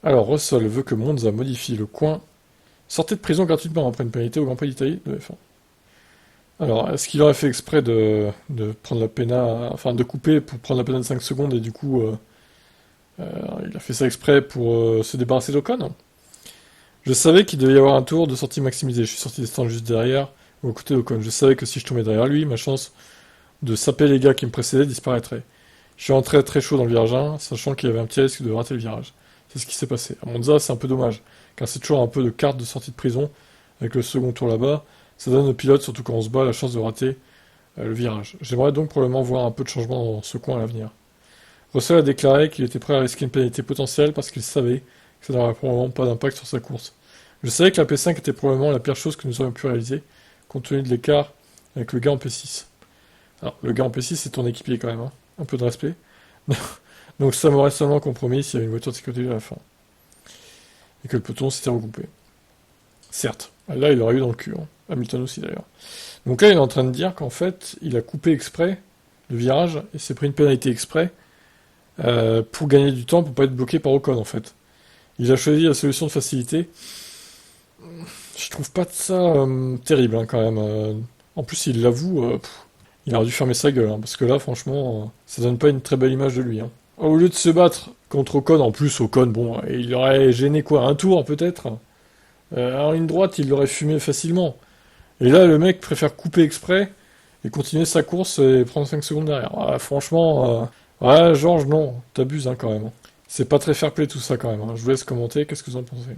Alors, Russell veut que Monza modifie le coin. Sortez de prison gratuitement après une pénalité au Grand Prix d'Italie de F1. Alors, est-ce qu'il aurait fait exprès de prendre la pénale, enfin de couper pour prendre la pénale de 5 secondes et du coup, il a fait ça exprès pour se débarrasser d'Ocon? Je savais qu'il devait y avoir un tour de sortie maximisé. Je suis sorti des stands juste derrière, aux côtés d'Ocon. Je savais que si je tombais derrière lui, ma chance de saper les gars qui me précédaient disparaîtrait. Je suis rentré très chaud dans le virage 1, sachant qu'il y avait un petit risque de rater le virage. C'est ce qui s'est passé. À Monza, c'est un peu dommage, car c'est toujours un peu de carte de sortie de prison, avec le second tour là-bas. Ça donne aux pilotes, surtout quand on se bat, la chance de rater le virage. J'aimerais donc probablement voir un peu de changement dans ce coin à l'avenir. Russell a déclaré qu'il était prêt à risquer une pénalité potentielle parce qu'il savait que ça n'aurait probablement pas d'impact sur sa course. Je savais que la P5 était probablement la pire chose que nous aurions pu réaliser, compte tenu de l'écart avec le gars en P6. Alors, le gars en P6, c'est ton équipier quand même, hein. Un peu de respect. Donc ça m'aurait seulement compromis s'il y avait une voiture de sécurité à la fin. Et que le peloton s'était regroupé. Certes, là il aurait eu dans le cul, hein. Hamilton aussi d'ailleurs. Donc là il est en train de dire qu'en fait il a coupé exprès le virage et s'est pris une pénalité exprès pour gagner du temps, pour pas être bloqué par Ocon en fait. Il a choisi la solution de facilité. Je trouve pas ça terrible hein, quand même. En plus il l'avoue, il aurait dû fermer sa gueule, hein, parce que là franchement ça donne pas une très belle image de lui. Hein. Au lieu de se battre contre Ocon, en plus Ocon, bon, il aurait gêné quoi, un tour peut-être. En ligne droite, il l'aurait fumé facilement. Et là, le mec préfère couper exprès et continuer sa course et prendre 5 secondes derrière. Ah, franchement, ouais, Georges, non, t'abuses hein, quand même. C'est pas très fair-play tout ça quand même. Hein. Je vous laisse commenter, qu'est-ce que vous en pensez?